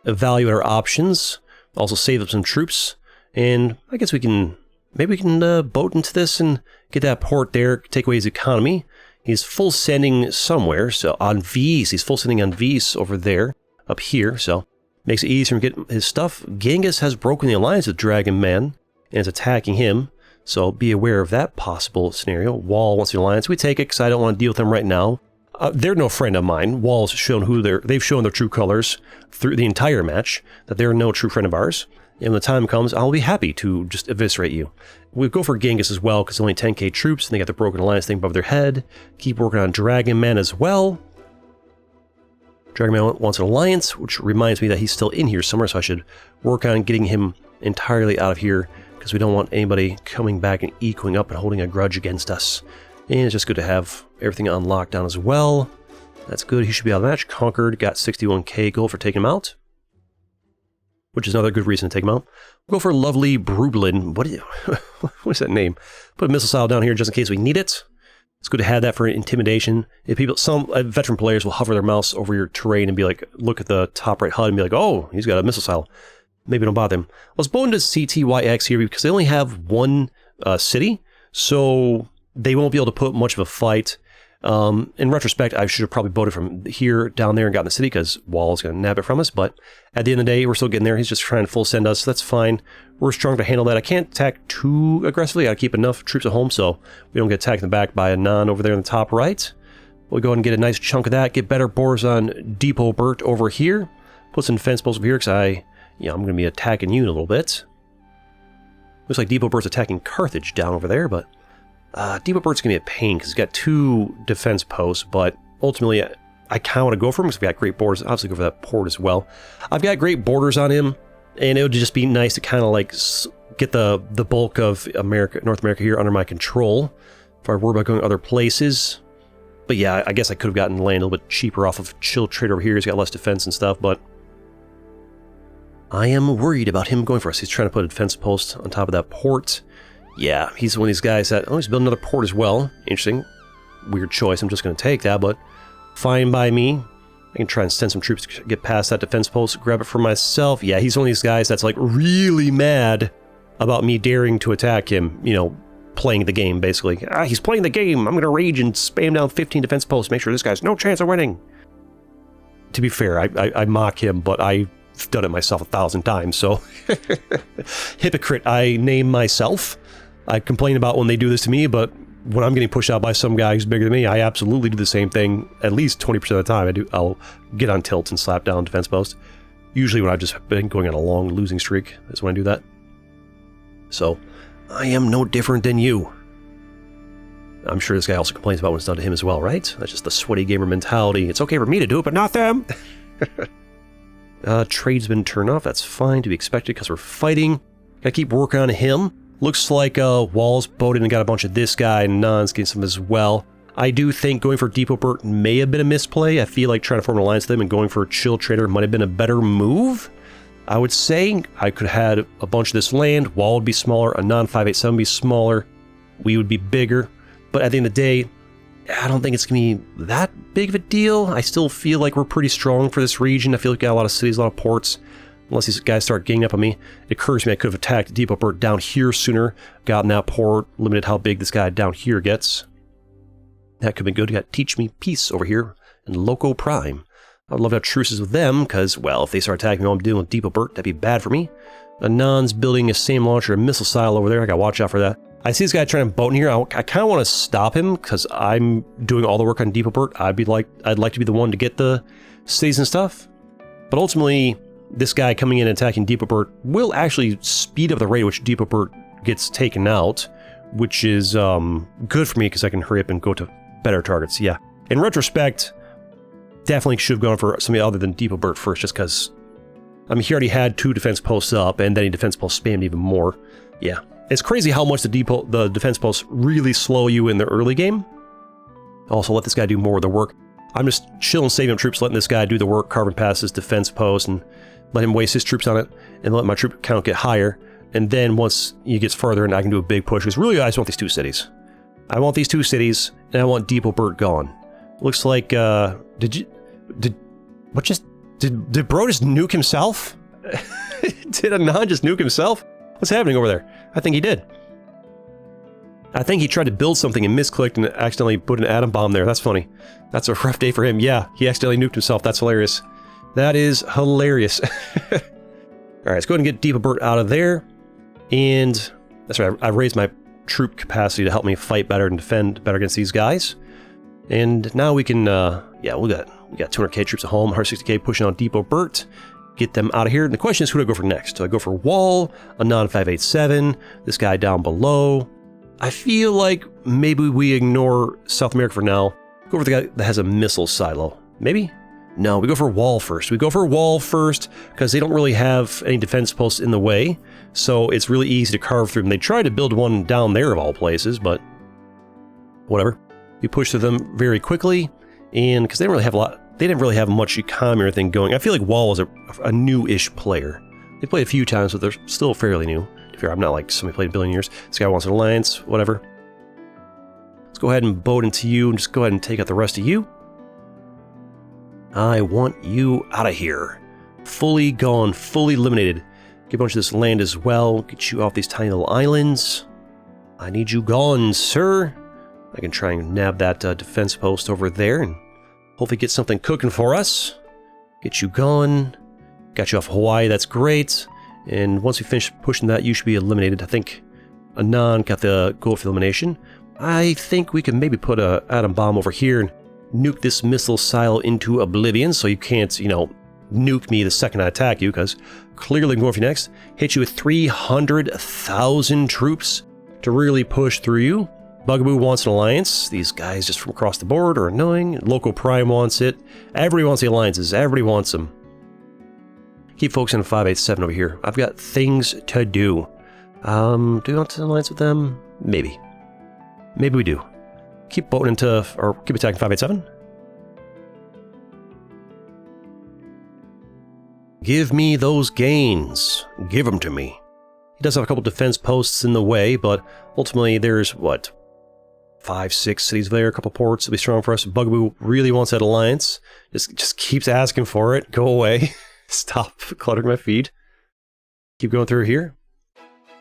Evaluate our options. Also save up some troops. And I guess maybe we can boat into this and get that port there, take away his economy. He's full sending somewhere, so on V's. He's full sending on V's over there, up here, so makes it easier to get his stuff. Genghis has broken the alliance with Dragon Man and is attacking him, so be aware of that possible scenario. Wall wants the alliance. We take it because I don't want to deal with them right now. They're no friend of mine. Wall's shown they've shown their true colors through the entire match, that they're no true friend of ours. And when the time comes, I'll be happy to just eviscerate you. We'll go for Genghis as well, because only 10k troops, and they got the broken alliance thing above their head. Keep working on Dragon Man as well. Dragon Man wants an alliance, which reminds me that he's still in here somewhere, so I should work on getting him entirely out of here, because we don't want anybody coming back and equaling up and holding a grudge against us. And it's just good to have everything on lockdown as well. That's good. He should be out of the match. Conquered, got 61k gold for taking him out, which is another good reason to take him out. We'll go for Lovely Brublin. What is that name? Put a missile style down here just in case we need it. It's good to have that for intimidation. If some veteran players will hover their mouse over your terrain and be like, look at the top right HUD and be like, oh, he's got a missile style. maybe don't bother them. Let's bow into CTYX here because they only have one city, so they won't be able to put much of a fight. In retrospect, I should have probably boated from here down there and gotten the city because Wall's going to nab it from us. But at the end of the day, we're still getting there. He's just trying to full send us. That's fine. We're strong to handle that. I can't attack too aggressively. I got to keep enough troops at home so we don't get attacked in the back by a non over there in the top right. We'll go ahead and get a nice chunk of that. Get better borders on Depot Burt over here. Put some defense posts over here because I'm going to be attacking you in a little bit. Looks like Depot Burt's attacking Carthage down over there, but Depot Burt's going to be a pain because he's got 2 defense posts, but ultimately I kind of want to go for him because we've got great borders. Obviously go for that port as well. I've got great borders on him, and it would just be nice to kind of like get the bulk of North America here under my control if I were about going other places. But yeah, I guess I could have gotten land a little bit cheaper off of Chill Trade over here. He's got less defense and stuff, but I am worried about him going for us. He's trying to put a defense post on top of that port. Yeah, he's one of these guys that, he's building another port as well. Interesting. Weird choice. I'm just going to take that, but fine by me. I can try and send some troops to get past that defense post, grab it for myself. Yeah, he's one of these guys that's like really mad about me daring to attack him, playing the game, basically. He's playing the game. I'm going to rage and spam down 15 defense posts, make sure this guy's no chance of winning. To be fair, I mock him, but I've done it myself 1,000 times, so hypocrite I name myself. I complain about when they do this to me, but when I'm getting pushed out by some guy who's bigger than me, I absolutely do the same thing at least 20% of the time. I'll get on tilt and slap down defense post. Usually when I've just been going on a long losing streak is when I do that. So, I am no different than you. I'm sure this guy also complains about when it's done to him as well, right? That's just the sweaty gamer mentality. It's okay for me to do it, but not them! Trade's been turned off. That's fine to be expected because we're fighting. Gotta keep working on him. Looks like Wall's boated and got a bunch of this guy, and Non's getting some as well. I do think going for Depot Burt may have been a misplay. I feel like trying to form an alliance with them and going for a Chill Trader might have been a better move. I would say I could have had a bunch of this land. Wall would be smaller. A non-587 would be smaller. We would be bigger. But at the end of the day, I don't think it's going to be that big of a deal. I still feel like we're pretty strong for this region. I feel like we got a lot of cities, a lot of ports. Unless these guys start ganging up on me. It occurs to me I could have attacked Depot Burt down here sooner. Gotten that port, limited how big this guy down here gets. That could have been good. We got Teach Me Peace over here in Loco Prime. I would love to have truces with them, because, well, if they start attacking me while I'm dealing with Depot Burt, that'd be bad for me. Anon's building a SAM launcher, a missile silo over there. I gotta watch out for that. I see this guy trying to boat in here. I kind of want to stop him, because I'm doing all the work on Depot Burt. I'd like to be the one to get the cities and stuff. But ultimately, this guy coming in and attacking Depot Burt will actually speed up the rate at which Depot Burt gets taken out, which is good for me because I can hurry up and go to better targets. Yeah. In retrospect, definitely should have gone for something other than Depot Burt first, just because, he already had 2 defense posts up, and then he defense post spammed even more. Yeah. It's crazy how much the defense posts really slow you in the early game. Also, let this guy do more of the work. I'm just chilling, saving troops, letting this guy do the work, carving past his defense post, and let him waste his troops on it, and let my troop count get higher. And then once he gets further, and I can do a big push, because really I just want these 2 cities. I want these 2 cities, and I want Depot Burt gone. Looks like, did bro just nuke himself? Did Anon just nuke himself? What's happening over there? I think he did. I think he tried to build something and misclicked and accidentally put an atom bomb there. That's funny. That's a rough day for him. Yeah, he accidentally nuked himself. That's hilarious. That is hilarious. Alright, let's go ahead and get Depot Burt out of there. And that's right, I raised my troop capacity to help me fight better and defend better against these guys. And now we can, yeah, we got 200k troops at home, 160k pushing on Depot Burt. Get them out of here. And the question is, who do I go for next? Do I go for Wall, a non-587, this guy down below? I feel like maybe we ignore South America for now. Go for the guy that has a missile silo. Maybe? No, we go for Wall first. We go for Wall first because they don't really have any defense posts in the way, so it's really easy to carve through them. They tried to build one down there of all places, but whatever. We push through them very quickly, and because they didn't really have much economy or anything going. I feel like Wall was a new-ish player. They played a few times, but they're still fairly new. I'm not like somebody played a billion years. This guy wants an alliance, whatever. Let's go ahead and boat into you and just go ahead and take out the rest of you. I want you out of here. Fully gone, fully eliminated. Get a bunch of this land as well. Get you off these tiny little islands. I need you gone, sir. I can try and nab that defense post over there and hopefully get something cooking for us. Get you gone. Got you off Hawaii, that's great. And once we finish pushing that, you should be eliminated. I think Anon got the goal for elimination. I think we can maybe put a atom bomb over here and nuke this missile silo into oblivion so you can't, you know, nuke me the second I attack you, because clearly I'm going for you next. Hit you with 300,000 troops to really push through you. Bugaboo wants an alliance. These guys just from across the board are annoying. Local Prime wants it. Everybody wants the alliances. Everybody wants them. Keep focusing on 587 over here. I've got things to do. Do you want an alliance with them? Maybe. Maybe we do. Keep boating into, or keep attacking 587. Give me those gains. Give them to me. He does have a couple defense posts in the way, but ultimately there's, what, 5, 6 cities there, a couple ports that'll be strong for us. Bugaboo really wants that alliance. Just keeps asking for it. Go away. Stop cluttering my feed. Keep going through here.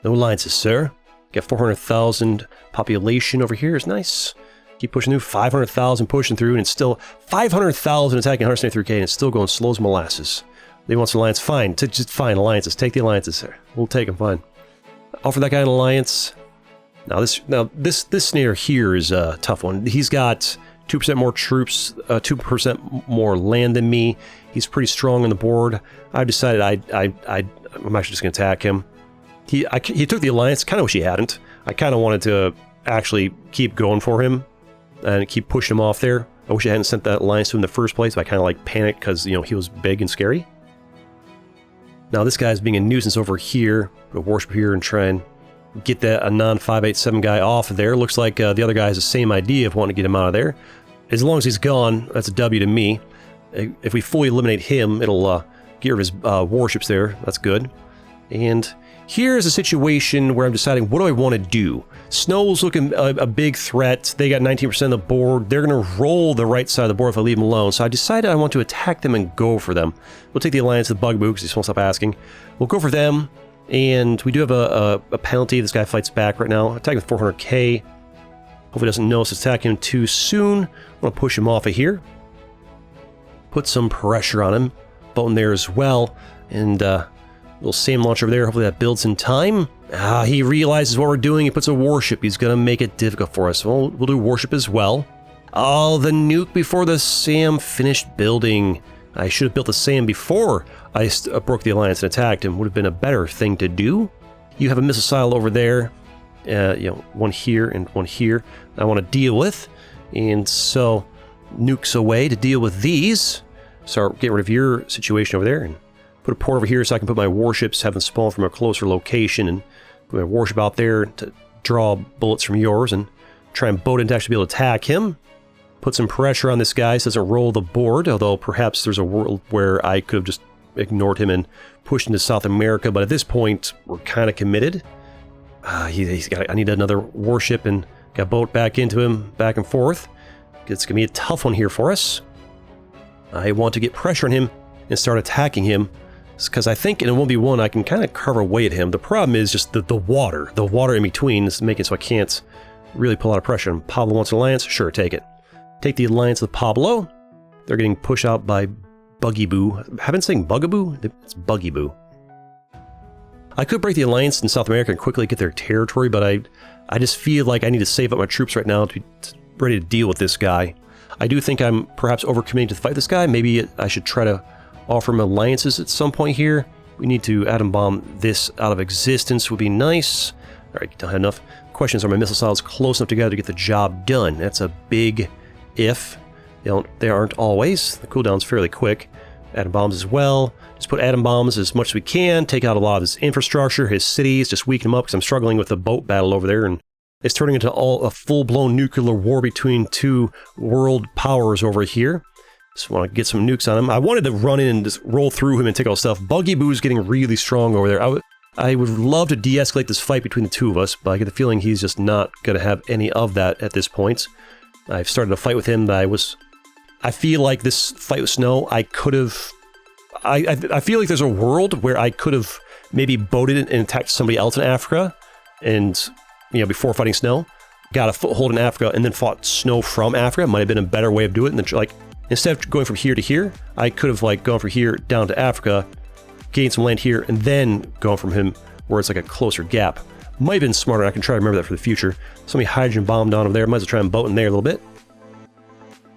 No alliances, sir. Got 400,000 population over here. Is nice. Keep pushing through. 500,000 pushing through, and it's still 500,000 attacking 173k, and it's still going slow as molasses. They want an alliance. Fine. Just fine alliances. Take the alliances, sir. We'll take them. Fine. Offer that guy an alliance. Now this snare here is a tough one. He's got 2% more troops, 2% more land than me. He's pretty strong on the board. I've decided I'm actually just going to attack him. He took the alliance. Kind of wish he hadn't. I kind of wanted to actually keep going for him and keep pushing him off there. I wish I hadn't sent that alliance to him in the first place, but I kind of like panicked because, you know, he was big and scary. Now this guy's being a nuisance over here. Put a warship here and try and get that Anon 587 guy off of there. Looks like the other guy has the same idea of wanting to get him out of there. As long as he's gone, that's a W to me. If we fully eliminate him, it'll get rid of his warships there. That's good. And here's a situation where I'm deciding, what do I want to do? Snow's looking a big threat. They got 19% of the board. They're going to roll the right side of the board if I leave them alone. So I decided I want to attack them and go for them. We'll take the alliance of the Bugaboo because he won't stop asking. We'll go for them. And we do have a penalty. This guy fights back right now. Attacking with 400k. Hopefully he doesn't notice attacking him too soon. I'm going to push him off of here. Put some pressure on him. Boat in there as well. And little SAM launch over there. Hopefully that builds in time. He realizes what we're doing. He puts a warship. He's going to make it difficult for us. Well, we'll do warship as well. Oh, the nuke before the SAM finished building. I should have built the SAM before I broke the alliance and attacked him. Would have been a better thing to do. You have a missile silo over there. You know, one here and one here I want to deal with. And so, nukes away to deal with these. Start getting rid of your situation over there and put a port over here so I can put my warships, have them spawn from a closer location, and put my warship out there to draw bullets from yours and try and boat in to actually be able to attack him. Put some pressure on this guy so it doesn't roll the board, although perhaps there's a world where I could have just ignored him and pushed into South America, but at this point, we're kind of committed. I need another warship and got a boat back into him, back and forth. It's going to be a tough one here for us. I want to get pressure on him and start attacking him, because I think in a 1v1 I can kind of carve away at him. The problem is just the water. The water in between is making it so I can't really pull out of pressure. And Pablo wants an alliance? Sure, take it. Take the alliance of Pablo. They're getting pushed out by Bugaboo. I haven't been saying Bugaboo? It's Bugaboo. I could break the alliance in South America and quickly get their territory, but I just feel like I need to save up my troops right now to be ready to deal with this guy. I do think I'm perhaps overcommitting to fight this guy. Maybe I should try to offer him alliances at some point here. We need to atom bomb this out of existence would be nice. All right, don't have enough. Questions, are my missile silos close enough together to get the job done? That's a big if. They aren't always. The cooldown's fairly quick. Atom bombs as well. Just put atom bombs as much as we can. Take out a lot of his infrastructure, his cities. Just weaken him up because I'm struggling with the boat battle over there. And it's turning into a full-blown nuclear war between two world powers over here. Just want to get some nukes on him. I wanted to run in and just roll through him and take all stuff. Bugaboo's getting really strong over there. I would love to de-escalate this fight between the two of us, but I get the feeling he's just not going to have any of that at this point. I've started a fight with him that I feel like this fight with Snow, I could have... I feel like there's a world where I could have maybe boated and attacked somebody else in Africa, and before fighting Snow, got a foothold in Africa, and then fought Snow from Africa. Might have been a better way of doing it. And then, like, instead of going from here to here, I could have like gone from here down to Africa, gained some land here, and then gone from him where it's like a closer gap. Might have been smarter. I can try to remember that for the future. Somebody hydrogen bombed on over there. Might as well try and boat in there a little bit.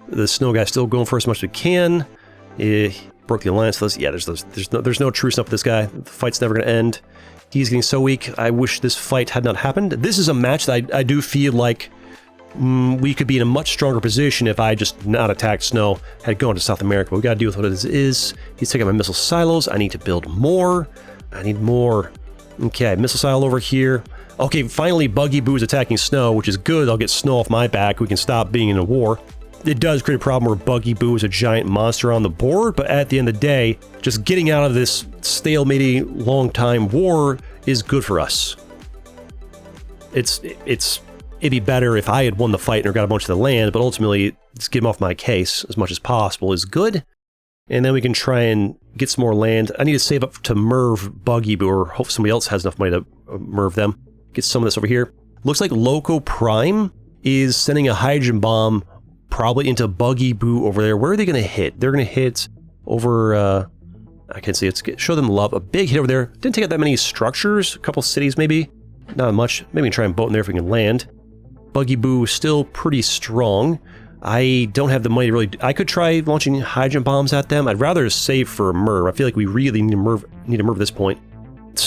The Snow guy's still going for as much as we can. Broke the alliance. Yeah, there's no truce up with this guy. The fight's never going to end. He's getting so weak. I wish this fight had not happened. This is a match that I do feel like we could be in a much stronger position if I just not attacked Snow, had gone to South America. But we got to deal with what it is. He's taking my missile silos. I need to build more. I need more. Okay, missile silo over here. Okay, finally Buggy Boo is attacking Snow, which is good. I'll get Snow off my back. We can stop being in a war. It does create a problem where Buggy Boo is a giant monster on the board, but at the end of the day, just getting out of this stalemate long-time war is good for us. It'd be better if I had won the fight and got a bunch of the land, but ultimately, just get him off my case as much as possible is good. And then we can try and get some more land. I need to save up to Merv Buggy Boo, or hope somebody else has enough money to Merv them. Get some of this over here. Looks like Loco Prime is sending a hydrogen bomb probably into Buggy Boo over there. Where are they going to hit? They're going to hit over, I can see it's show them love. A big hit over there. Didn't take out that many structures. A couple cities maybe. Not much. Maybe we can try and boat in there if we can land. Buggy Boo still pretty strong. I don't have the money to really... I could try launching hydrogen bombs at them. I'd rather save for Merv. I feel like we really need to Merv at this point.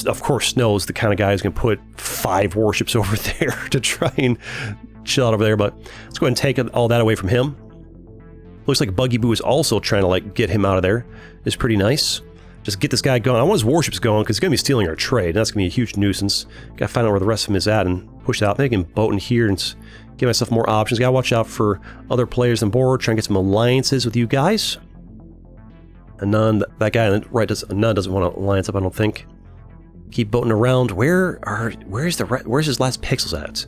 Of course, Snow is the kind of guy who's going to put 5 warships over there to try and chill out over there, but let's go ahead and take all that away from him. Looks like Buggy Boo is also trying to like get him out of there. It's pretty nice. Just get this guy going. I want his warships going because he's going to be stealing our trade. And that's going to be a huge nuisance. Got to find out where the rest of him is at and push it out. Maybe I can boat in here and give myself more options. Got to watch out for other players on board. Try and get some alliances with you guys. Anon, that guy on the right Anon doesn't want to alliance up, I don't think. Keep boating around. Where's his last pixels at?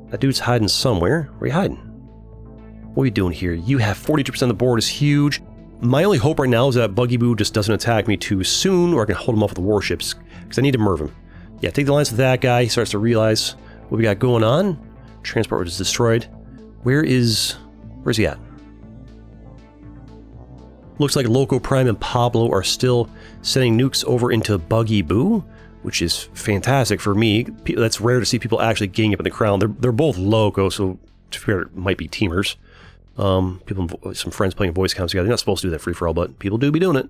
That dude's hiding somewhere. Where are you hiding? What are you doing here? You have 42% of the board is huge. My only hope right now is that Buggy Boo just doesn't attack me too soon, or I can hold him off with the warships, because I need to Merv him. Yeah, take the alliance with that guy. He starts to realize what we got going on. Transport was destroyed. Where's he at? Looks like Loco Prime and Pablo are still sending nukes over into Buggy Boo, which is fantastic for me. That's rare to see people actually ganging up in the crown. They're both loco, so to be fair, it might be teamers. Some friends playing voice comms together. They're not supposed to do that free-for-all, but people do be doing it.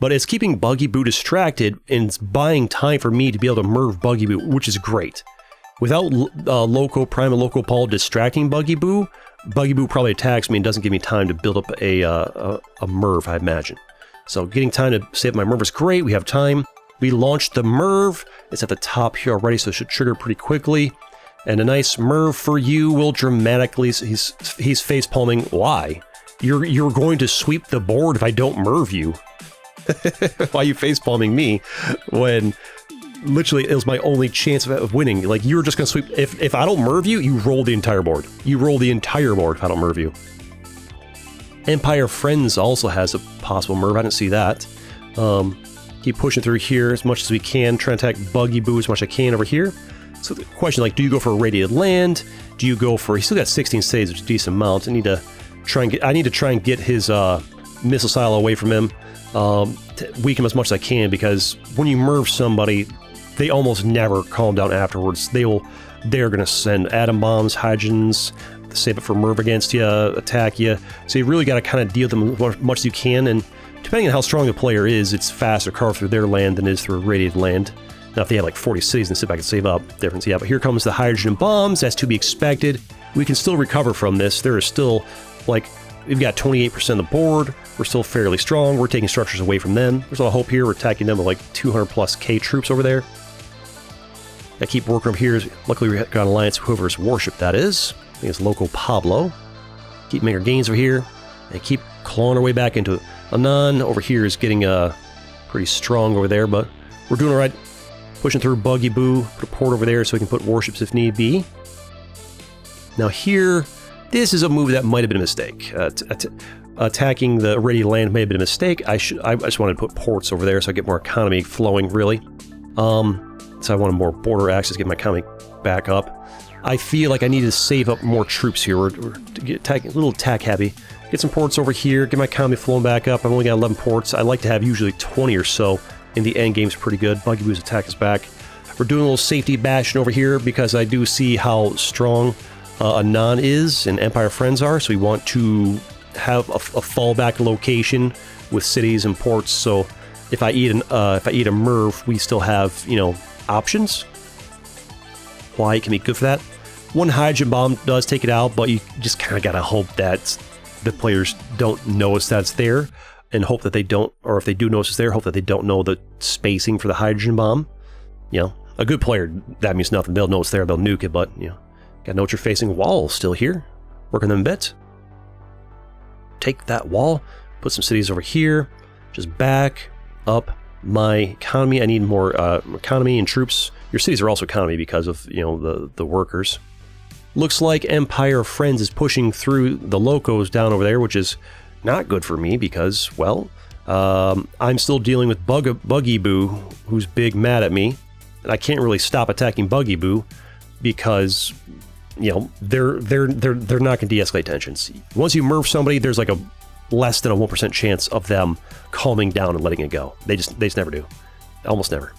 But it's keeping Buggy Boo distracted, and it's buying time for me to be able to Merv Buggy Boo, which is great. Without Loco Prime and Loco Paul distracting Buggy Boo probably attacks me and doesn't give me time to build up a Merv, I imagine. So getting time to save my Merv is great. We have time. We launched the Merv. It's at the top here already, so it should trigger pretty quickly. And a nice Merv for you will dramatically... He's face-palming. Why? You're going to sweep the board if I don't Merv you. Why are you face-palming me when literally it was my only chance of winning? Like, you're just going to sweep... If I don't Merv you, you roll the entire board. You roll the entire board if I don't Merv you. Empire Friends also has a possible Merv. I didn't see that. Keep pushing through here as much as we can. Try to attack Buggy Boo as much as I can over here. So the question, like, do you go for a radiated land? Do you go for... He's still got 16 saves, which is a decent amount. I need to try and get his missile silo away from him. Weaken him as much as I can, because when you Merv somebody, they almost never calm down afterwards. They're going to send atom bombs, hydrogens, save it for Merv against you, attack you. So you really got to kind of deal with them as much as you can, and depending on how strong the player is, it's faster to carve through their land than it is through a radiated land. Now, if they have like 40 cities and sit back and save up, difference, yeah. But here comes the hydrogen bombs. That's to be expected. We can still recover from this. There is still, like, we've got 28% of the board. We're still fairly strong. We're taking structures away from them. There's a lot of hope here. We're attacking them with like 200 plus K troops over there. I keep working up here. Luckily, we got an alliance with whoever's warship that is. I think it's Loco Pablo. Keep making our gains over here. And keep clawing our way back into it. Anon over here is getting pretty strong over there, but we're doing all right. Pushing through Buggy Boo, put a port over there so we can put warships if need be. Now here, this is a move that might have been a mistake. Attacking the ready land may have been a mistake. I just wanted to put ports over there so I get more economy flowing, really. So I wanted more border access, get my economy back up. I feel like I need to save up more troops here. We're a little attack heavy. Get some ports over here, get my economy flowing back up. I've only got 11 ports. I like to have usually 20 or so in the end game's pretty good. Buggy Boo's attack is back. We're doing a little safety bashing over here because I do see how strong Anon is and Empire Friends are, so we want to have a fallback location with cities and ports. So if I eat a Merv, we still have, you know, options. Why it can be good for that. One hydrogen bomb does take it out, but you just kind of gotta hope that the players don't notice that's there, and hope that they don't, or if they do notice it's there, hope that they don't know the spacing for the hydrogen bomb. You know, a good player, that means nothing. They'll know it's there, they'll nuke it, but, you know, gotta know what you're facing. Wall still here, working them a bit. Take that wall, put some cities over here, just back up my economy. I need more economy and troops. Your cities are also economy because of, you know, the workers. Looks like Empire Friends is pushing through the locos down over there, which is not good for me because, well, I'm still dealing with Buggy Boo, who's big mad at me, and I can't really stop attacking Buggy Boo because, you know, they're not going to de-escalate tensions. Once you Merv somebody, there's like a less than a 1% chance of them calming down and letting it go. They just never do. Almost never.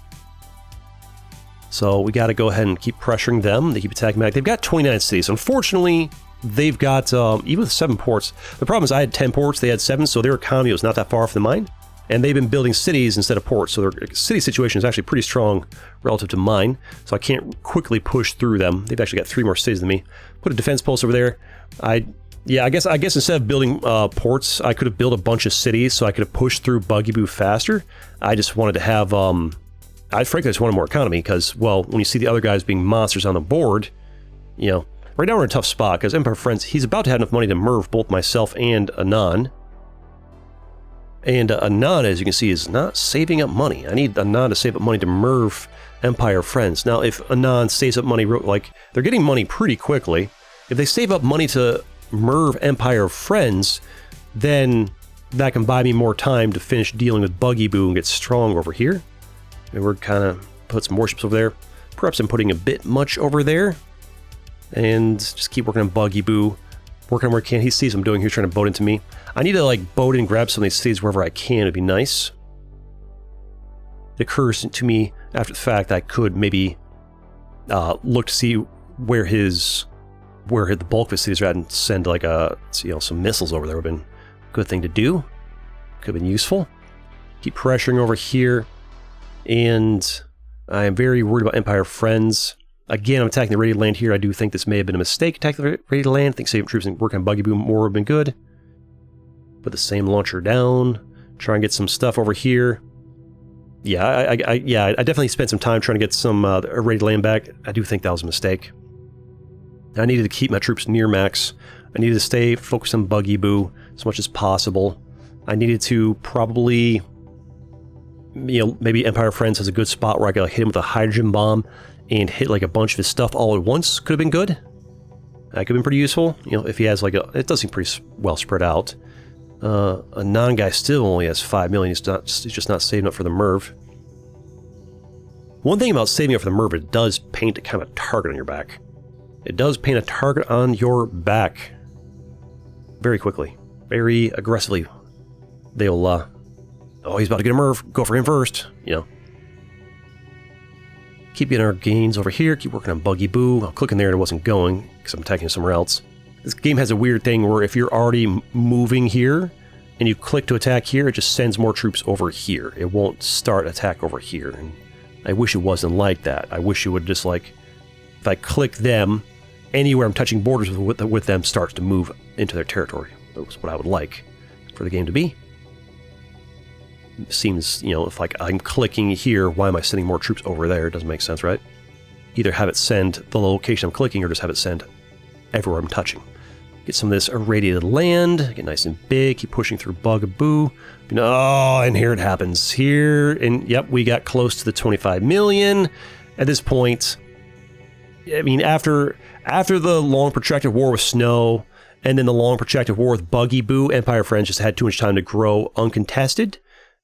So we got to go ahead and keep pressuring them. They keep attacking back. They've got 29 cities. Unfortunately, they've got, even with 7 ports, the problem is I had 10 ports, they had 7, so their economy was not that far from mine. And they've been building cities instead of ports, so their city situation is actually pretty strong relative to mine. So I can't quickly push through them. They've actually got 3 more cities than me. Put a defense post over there. I guess instead of building ports, I could have built a bunch of cities so I could have pushed through Buggy Boo faster. I just wanted to have, I frankly just wanted more economy because, well, when you see the other guys being monsters on the board, you know, right now we're in a tough spot because Empire Friends, he's about to have enough money to Merv both myself and Anon. And Anon, as you can see, is not saving up money. I need Anon to save up money to Merv Empire Friends. Now, if Anon saves up money, like, they're getting money pretty quickly. If they save up money to Merv Empire Friends, then that can buy me more time to finish dealing with Buggy Boo and get strong over here. And we're kind of put some warships over there. Perhaps I'm putting a bit much over there. And just keep working on Buggy Boo. Working on where I can. He sees what I'm doing here, trying to boat into me. I need to, like, boat in and grab some of these cities wherever I can. It'd be nice. It occurs to me after the fact that I could maybe look to see where the bulk of his cities are at and send, like, some missiles over there. Would have been a good thing to do. Could have been useful. Keep pressuring over here. And I am very worried about Empire Friends. Again, I'm attacking the radiated land here. I do think this may have been a mistake, attacking the radiated land. I think saving troops and working on Buggy Boo more would have been good. Put the same launcher down. Try and get some stuff over here. Yeah, I definitely spent some time trying to get some radiated land back. I do think that was a mistake. I needed to keep my troops near max. I needed to stay focused on Buggy Boo as much as possible. I needed to probably, you know, maybe Empire Friends has a good spot where I could, like, hit him with a hydrogen bomb and hit, like, a bunch of his stuff all at once. Could have been good. That could have been pretty useful. You know, if he has, like, it does seem pretty well spread out. A non-guy still only has 5 million. He's just not saving up for the Merv. One thing about saving up for the Merv, it does paint a kind of target on your back. It does paint a target on your back very quickly, very aggressively. They'll, oh, he's about to get a Merv. Go for him first, you know. Keep getting our gains over here. Keep working on Buggy Boo. I'll click in there and it wasn't going because I'm attacking somewhere else. This game has a weird thing where if you're already moving here and you click to attack here, it just sends more troops over here. It won't start attack over here. And I wish it wasn't like that. I wish it would just, like, if I click them, anywhere I'm touching borders with them starts to move into their territory. That's what I would like for the game to be. It seems, you know, if, like, I'm clicking here, why am I sending more troops over there? It doesn't make sense, right? Either have it send the location I'm clicking or just have it send everywhere I'm touching. Get some of this irradiated land, get nice and big, keep pushing through Bugaboo. Oh, and here it happens. Here, and yep, we got close to the 25 million. At this point, I mean, after the long protracted war with Snow, and then the long protracted war with Buggy Boo, Empire Friends just had too much time to grow uncontested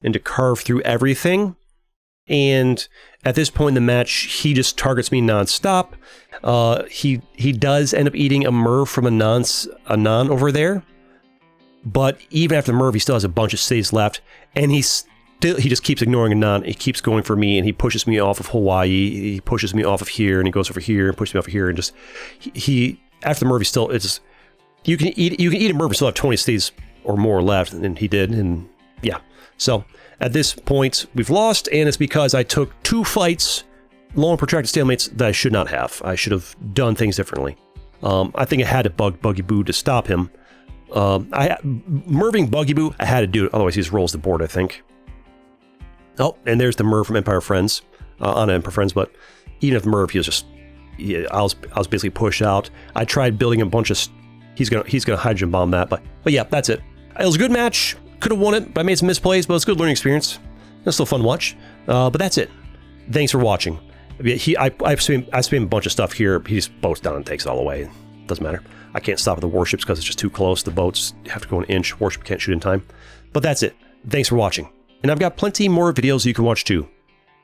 and to carve through everything. And at this point in the match, he just targets me nonstop. He does end up eating a Merv from a non over there. But even after the Merv, he still has a bunch of stays left. And he just keeps ignoring a non. He keeps going for me, and he pushes me off of Hawaii. He pushes me off of here, and he goes over here and pushes me off of here. And just he after the Merv, you can eat a Merv and still have 20 stays or more left, and he did. And yeah, so at this point we've lost, and it's because I took 2 fights, long protracted stalemates that I should not have. I should have done things differently. I think I had to bug Buggy Boo to stop him. Merving Buggy Boo, I had to do it, otherwise he just rolls the board, I think. Oh, and there's the Merv from Empire Friends, on Empire Friends, but even if Merv, he was just, I was basically pushed out. I tried building a bunch of, he's gonna hydrogen bomb that, but yeah, that's it. It was a good match, could have won it, but I made some misplays, but it's a good learning experience. It's still fun to watch, but that's it. Thanks for watching. I spam a bunch of stuff here, he just boats down and takes it all away. Doesn't matter. I can't stop at the warships because it's just too close. The boats have to go an inch. Warship can't shoot in time. But that's it. Thanks for watching. And I've got plenty more videos you can watch too.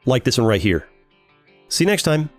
Like this one right here. See you next time.